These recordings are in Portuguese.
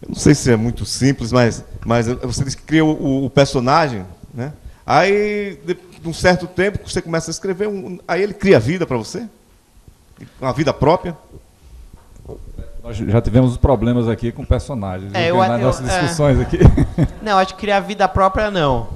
Não sei se é muito simples, mas você disse que cria o personagem, né? Aí, de um certo tempo, você começa a escrever, aí ele cria vida para você? Uma vida própria? Nós já tivemos problemas aqui com personagens, nas nossas discussões aqui. Não, acho que criar vida própria, não.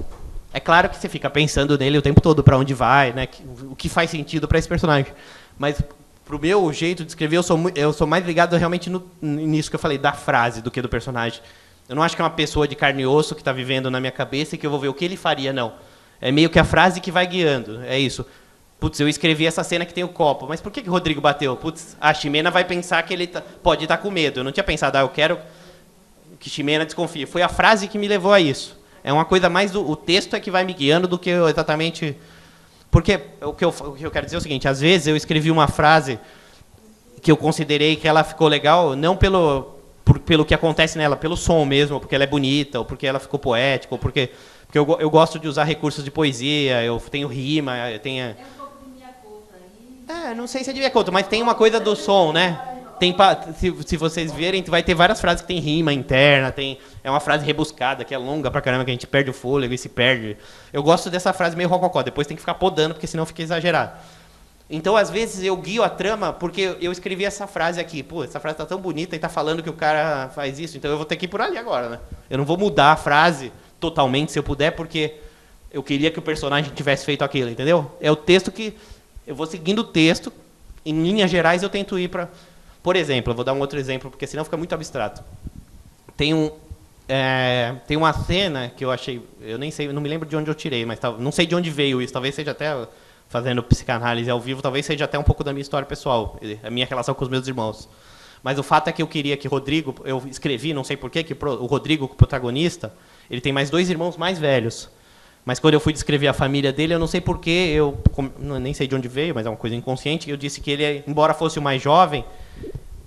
É claro que você fica pensando nele o tempo todo, para onde vai, né? O que faz sentido para esse personagem. Mas, pro meu jeito de escrever, eu sou mais ligado realmente nisso que eu falei, da frase, do que do personagem. Eu não acho que é uma pessoa de carne e osso que está vivendo na minha cabeça e que eu vou ver o que ele faria, não. É meio que a frase que vai guiando, é isso. Putz, eu escrevi essa cena que tem o copo, mas por que o Rodrigo bateu? Putz, a Ximena vai pensar que ele pode estar com medo. Eu não tinha pensado, eu quero que Ximena desconfie. Foi a frase que me levou a isso. É uma coisa mais o texto é que vai me guiando do que exatamente... Porque o que eu quero dizer é o seguinte, às vezes eu escrevi uma frase que eu considerei que ela ficou legal, não pelo que acontece nela, pelo som mesmo, porque ela é bonita, ou porque ela ficou poética, ou porque eu gosto de usar recursos de poesia, eu tenho rima, eu tenho... É um pouco de minha conta aí. não sei se é de minha conta, mas tem uma coisa do som, né? Se vocês verem, vai ter várias frases que tem rima interna, é uma frase rebuscada, que é longa pra caramba, que a gente perde o fôlego e se perde. Eu gosto dessa frase meio rococó, depois tem que ficar podando, porque senão fica exagerado. Então, às vezes, eu guio a trama porque eu escrevi essa frase aqui. Pô, essa frase tá tão bonita e tá falando que o cara faz isso, então eu vou ter que ir por ali agora, né? Eu não vou mudar a frase totalmente, se eu puder, porque eu queria que o personagem tivesse feito aquilo, entendeu? É o texto que... Eu vou seguindo o texto, em linhas gerais eu tento ir para... Por exemplo, eu vou dar um outro exemplo, porque senão fica muito abstrato. Tem uma cena que eu achei... Eu nem sei, não me lembro de onde eu tirei, mas não sei de onde veio isso. Talvez seja até, fazendo psicanálise ao vivo, talvez seja até um pouco da minha história pessoal, a minha relação com os meus irmãos. Mas o fato é que eu queria que Rodrigo... Eu escrevi, não sei porquê, que o Rodrigo, o protagonista, ele tem mais 2 irmãos mais velhos. Mas quando eu fui descrever a família dele, eu não sei porquê, nem sei de onde veio, mas é uma coisa inconsciente, eu disse que ele, embora fosse o mais jovem,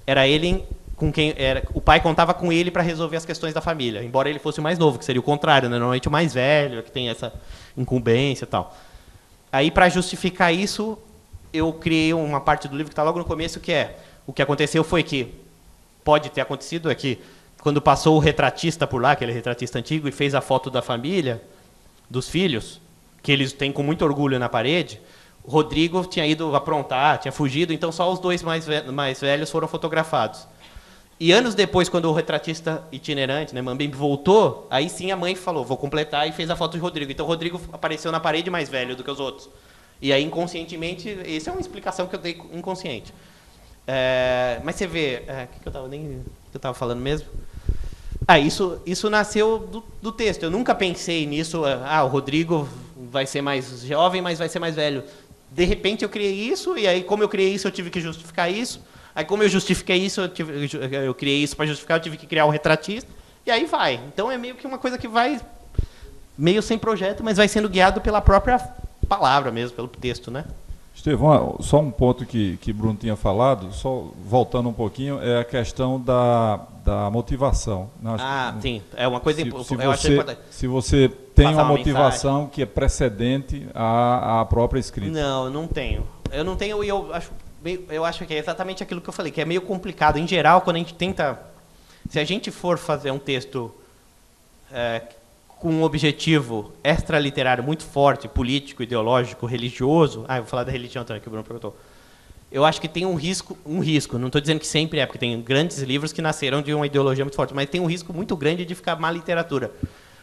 era ele com quem o pai contava com ele para resolver as questões da família, embora ele fosse o mais novo, que seria o contrário, né? Normalmente o mais velho, que tem essa incumbência e tal. Aí, para justificar isso, eu criei uma parte do livro que está logo no começo, que é, o que aconteceu foi que, pode ter acontecido, é que quando passou o retratista por lá, aquele retratista antigo, e fez a foto da família, dos filhos, que eles têm com muito orgulho na parede, o Rodrigo tinha ido aprontar, tinha fugido, então só os 2 mais velhos foram fotografados. E anos depois, quando o retratista itinerante, né, Mambembe, voltou, aí sim a mãe falou, vou completar, e fez a foto de Rodrigo. Então o Rodrigo apareceu na parede mais velho do que os outros. E aí, inconscientemente, essa é uma explicação que eu dei inconsciente. Mas você vê... O que eu estava falando mesmo? Isso nasceu do texto. Eu nunca pensei nisso. O Rodrigo vai ser mais jovem, mas vai ser mais velho. De repente eu criei isso, e aí como eu criei isso, eu tive que justificar isso. Aí como eu justifiquei isso, eu criei isso para justificar, eu tive que criar um retratista. E aí vai. Então é meio que uma coisa que vai meio sem projeto, mas vai sendo guiado pela própria palavra mesmo, pelo texto, né? Estevão, só um ponto que Bruno tinha falado, só voltando um pouquinho, é a questão da motivação. Sim. É uma coisa importante. Se você tem uma motivação que é precedente à própria escrita. Não tenho. Eu não tenho, e eu acho que é exatamente aquilo que eu falei, que é meio complicado. Em geral, quando a gente tenta... Se a gente for fazer um texto com um objetivo extraliterário muito forte, político, ideológico, religioso... eu vou falar da religião também, que o Bruno perguntou. Eu acho que tem um risco, não estou dizendo que sempre é, porque tem grandes livros que nasceram de uma ideologia muito forte, mas tem um risco muito grande de ficar má literatura.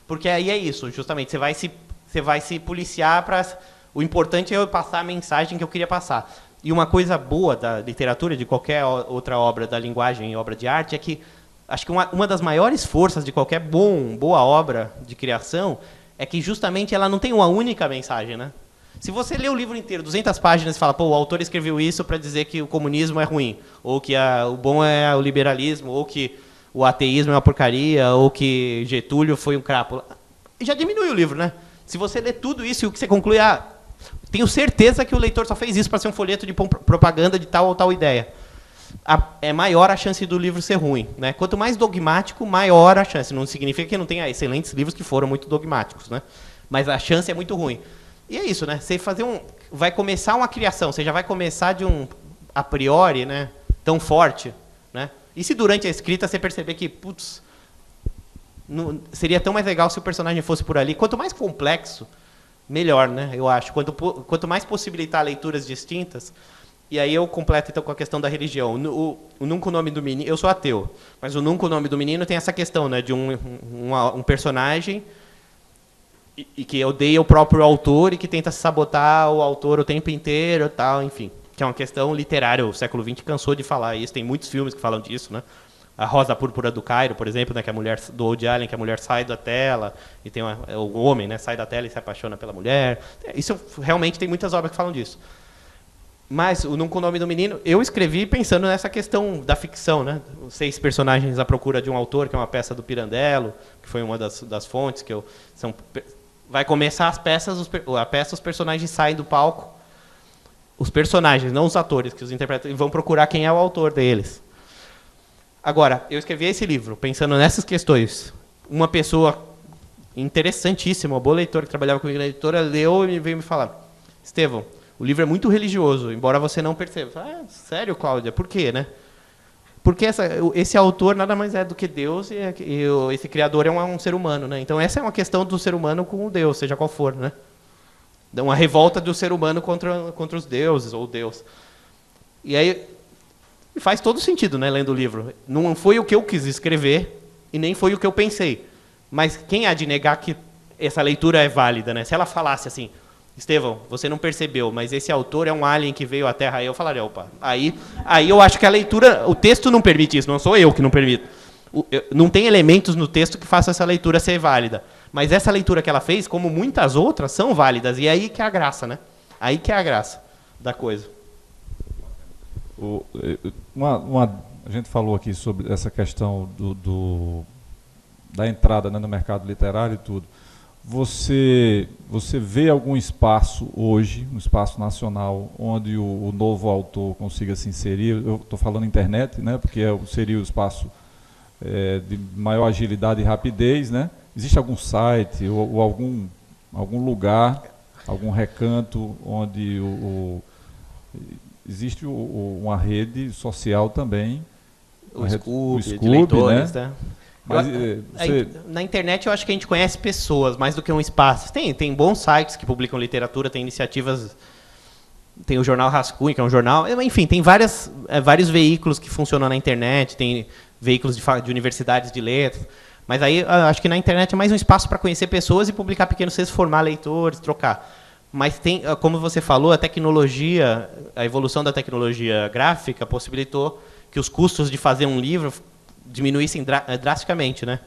Porque aí é isso, justamente, você vai se policiar para... O importante é eu passar a mensagem que eu queria passar. E uma coisa boa da literatura, de qualquer outra obra da linguagem, obra de arte, é que acho que uma das maiores forças de qualquer boa obra de criação é que justamente ela não tem uma única mensagem, né? Se você lê o livro inteiro, 200 páginas, e fala, o autor escreveu isso para dizer que o comunismo é ruim, ou que o bom é o liberalismo, ou que o ateísmo é uma porcaria, ou que Getúlio foi um crápula, já diminui o livro, né? Se você lê tudo isso e o que você conclui, tenho certeza que o leitor só fez isso para ser um folheto de propaganda de tal ou tal ideia. É maior a chance do livro ser ruim, né? Quanto mais dogmático, maior a chance. Não significa que não tenha excelentes livros que foram muito dogmáticos, né? Mas a chance é muito ruim. E é isso, né? Você vai começar uma criação, você já vai começar de um a priori, né, tão forte, né? E se durante a escrita você perceber que, putz, seria tão mais legal se o personagem fosse por ali. Quanto mais complexo, melhor, né? Eu acho. Quanto mais possibilitar leituras distintas. E aí eu completo então com a questão da religião. O Nunca o Nome do Menino, eu sou ateu, mas o Nunca o Nome do Menino tem essa questão, né, de um personagem e que odeia o próprio autor e que tenta sabotar o autor o tempo inteiro, tal, enfim, que é uma questão literária. O século XX cansou de falar isso. Tem muitos filmes que falam disso, né? A Rosa Púrpura do Cairo, por exemplo, né, que a mulher do Woody Allen, que a mulher sai da tela e tem o homem, né, sai da tela e se apaixona pela mulher. Isso realmente tem muitas obras que falam disso. Mas o Nunca o Nome do Menino, eu escrevi pensando nessa questão da ficção, né? 6 personagens à procura de um autor, que é uma peça do Pirandello, que foi uma das fontes que vai começar as peças, os personagens saem do palco, os personagens, não os atores que os interpretam, e vão procurar quem é o autor deles. Agora, eu escrevi esse livro pensando nessas questões. Uma pessoa interessantíssima, uma boa leitora que trabalhava comigo na editora, leu e veio me falar: Estevão, o livro é muito religioso, embora você não perceba. Sério, Cláudia? Por quê, né? Porque esse autor nada mais é do que Deus e esse criador é um ser humano, né? Então essa é uma questão do ser humano com o Deus, seja qual for, né? Uma revolta do ser humano contra os deuses ou Deus. E aí faz todo sentido, né, lendo o livro. Não foi o que eu quis escrever e nem foi o que eu pensei. Mas quem há de negar que essa leitura é válida, né? Se ela falasse assim: Estevão, você não percebeu, mas esse autor é um alien que veio à Terra. Aí eu falaria: opa, aí eu acho que a leitura, o texto não permite isso, não sou eu que não permito. Não tem elementos no texto que façam essa leitura ser válida. Mas essa leitura que ela fez, como muitas outras, são válidas. E é aí que é a graça, né? Aí que é a graça da coisa. A gente falou aqui sobre essa questão da entrada, né, no mercado literário e tudo. Você vê algum espaço hoje, um espaço nacional, onde o novo autor consiga se inserir? Eu estou falando internet, né, porque seria o espaço de maior agilidade e rapidez, né? Existe algum site ou algum lugar, algum recanto onde existe uma rede social também? O Scoob, de leitores, né? Mas, na internet eu acho que a gente conhece pessoas mais do que um espaço. Tem bons sites que publicam literatura, tem iniciativas, tem o jornal Rascunho, que é um jornal, enfim, tem vários veículos que funcionam na internet, tem veículos de universidades de letras, mas aí eu acho que na internet é mais um espaço para conhecer pessoas e publicar pequenos textos, formar leitores, trocar. Mas tem, como você falou, a evolução da tecnologia gráfica possibilitou que os custos de fazer um livro diminuíssem drasticamente, né?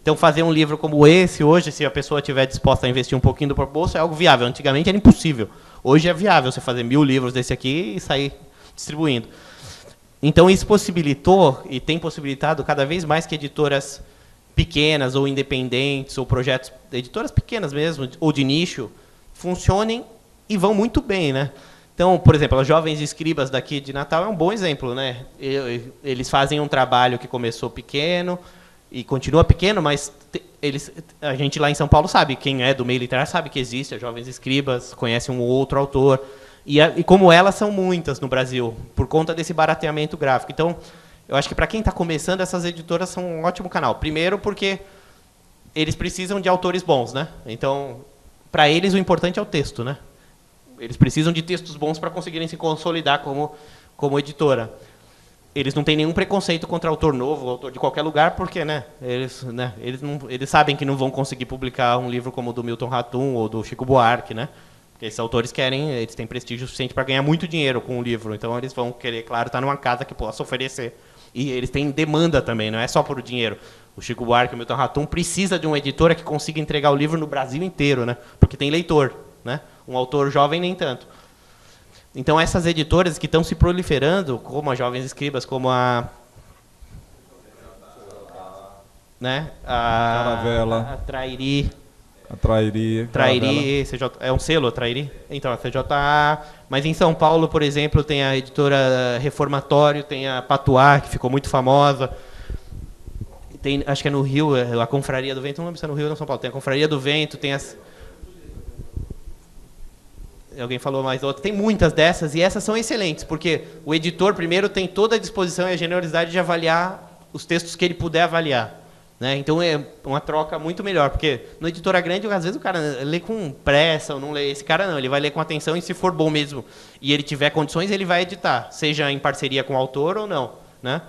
Então, fazer um livro como esse, hoje, se a pessoa estiver disposta a investir um pouquinho do próprio bolso, é algo viável. Antigamente era impossível. Hoje é viável você fazer 1000 livros desse aqui e sair distribuindo. Então, isso possibilitou, e tem possibilitado cada vez mais que editoras pequenas ou independentes, ou projetos, editoras pequenas mesmo, ou de nicho, funcionem e vão muito bem, né? Então, por exemplo, as Jovens Escribas daqui de Natal é um bom exemplo, né? Eles fazem um trabalho que começou pequeno e continua pequeno, mas a gente lá em São Paulo sabe, quem é do meio literário sabe que existe as Jovens Escribas, conhece um ou outro autor, e como elas são muitas no Brasil, por conta desse barateamento gráfico. Então, eu acho que para quem está começando, essas editoras são um ótimo canal. Primeiro porque eles precisam de autores bons, né? Então, para eles o importante é o texto, né? Eles precisam de textos bons para conseguirem se consolidar como editora. Eles não têm nenhum preconceito contra autor novo, autor de qualquer lugar, porque, né, eles sabem que não vão conseguir publicar um livro como o do Milton Ratum ou do Chico Buarque, né? Porque esses autores eles têm prestígio suficiente para ganhar muito dinheiro com o livro. Então eles vão querer, claro, estar numa casa que possa oferecer. E eles têm demanda também, não é só por dinheiro. O Chico Buarque e o Milton Ratum precisa de uma editora que consiga entregar o livro no Brasil inteiro, né? Porque tem leitor, né? Um autor jovem nem tanto. Então essas editoras que estão se proliferando, como as Jovens Escribas, como né? Caravela, a Trairi, A Trairi. Trairi, CJ, é um selo, a Trairi? Então, a CJA. Mas em São Paulo, por exemplo, tem a editora Reformatório, tem a Patuá, que ficou muito famosa. Tem, acho que é no Rio, a Confraria do Vento, não lembro se é no Rio ou no São Paulo. Tem a Confraria do Vento, tem as... Alguém falou mais outra. Tem muitas dessas, e essas são excelentes, porque o editor, primeiro, tem toda a disposição e a generosidade de avaliar os textos que ele puder avaliar. Né? Então é uma troca muito melhor, porque no editora grande, às vezes o cara lê com pressa, ou não lê. Esse cara não, ele vai ler com atenção, e se for bom mesmo e ele tiver condições, ele vai editar, seja em parceria com o autor ou não. Né?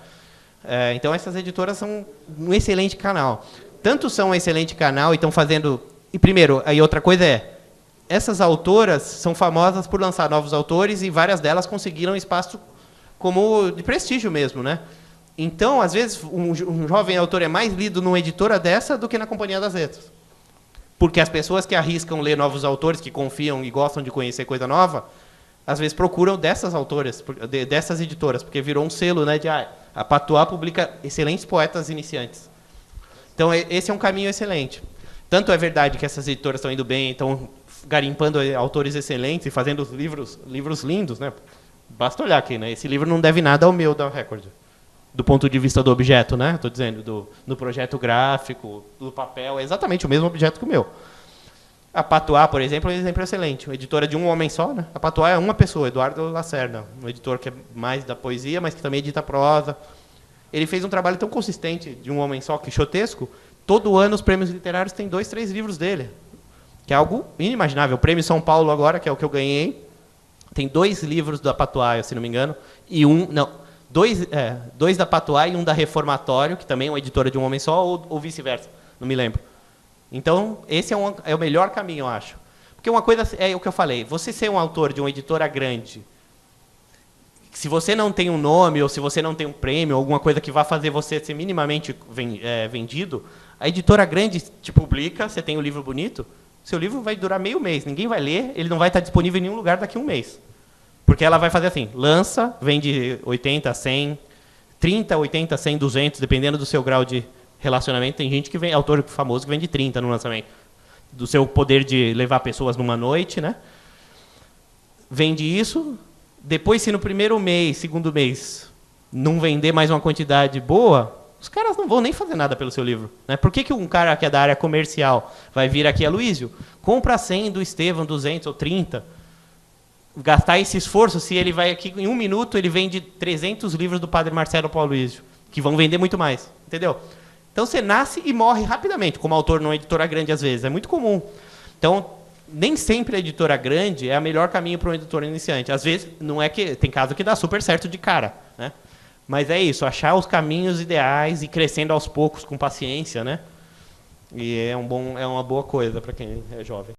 Então essas editoras são um excelente canal. Tanto são um excelente canal e estão fazendo... E primeiro, aí outra coisa essas autoras são famosas por lançar novos autores, e várias delas conseguiram espaço como de prestígio mesmo, né? Então, às vezes, um jovem autor é mais lido numa editora dessa do que na Companhia das Letras. Porque as pessoas que arriscam ler novos autores, que confiam e gostam de conhecer coisa nova, às vezes procuram dessas autoras, dessas editoras, porque virou um selo, né, de a Patuá publica excelentes poetas iniciantes. Então, esse é um caminho excelente. Tanto é verdade que essas editoras estão indo bem, estão garimpando autores excelentes e fazendo livros lindos, né? Basta olhar aqui, né? Esse livro não deve nada ao meu da Record, do ponto de vista do objeto, né? Estou dizendo, do projeto gráfico, do papel, é exatamente o mesmo objeto que o meu. A Patuá, por exemplo, é um exemplo excelente. Uma editora de um homem só, né? A Patuá é uma pessoa, Eduardo Lacerda, um editor que é mais da poesia, mas que também edita prosa. Ele fez um trabalho tão consistente de um homem só, quixotesco. Todo ano os prêmios literários têm 2, 3 livros dele, que é algo inimaginável. O Prêmio São Paulo agora, que é o que eu ganhei, tem 2 livros da Patuá, se não me engano, e dois da Patuá e um da Reformatório, que também é uma editora de um homem só, ou vice-versa, não me lembro. Então, esse é o melhor caminho, eu acho. Porque uma coisa é o que eu falei, você ser um autor de uma editora grande, se você não tem um nome, ou se você não tem um prêmio, alguma coisa que vá fazer você ser minimamente vendido, a editora grande te publica, você tem um livro bonito, seu livro vai durar meio mês, ninguém vai ler, ele não vai estar disponível em nenhum lugar daqui a um mês. Porque ela vai fazer assim, lança, vende 80, 100, 30, 80, 100, 200, dependendo do seu grau de relacionamento. Tem gente que vem, autor famoso que vende 30 no lançamento. Do seu poder de levar pessoas numa noite, né? Vende isso, depois se no primeiro mês, segundo mês, não vender mais uma quantidade boa, os caras não vão nem fazer nada pelo seu livro. Né? Por que um cara que é da área comercial vai vir aqui, Aloysio, compra 100 do Estevão, 200 ou 30, gastar esse esforço, se ele vai aqui, em 1 minuto, ele vende 300 livros do Padre Marcelo Paulo Aloysio, que vão vender muito mais. Entendeu? Então você nasce e morre rapidamente, como autor numa editora grande às vezes. É muito comum. Então, nem sempre a editora grande é o melhor caminho para um editor iniciante. Às vezes, não é que tem caso que dá super certo de cara, né? Mas é isso, achar os caminhos ideais e crescendo aos poucos com paciência, né? E é uma boa coisa para quem é jovem.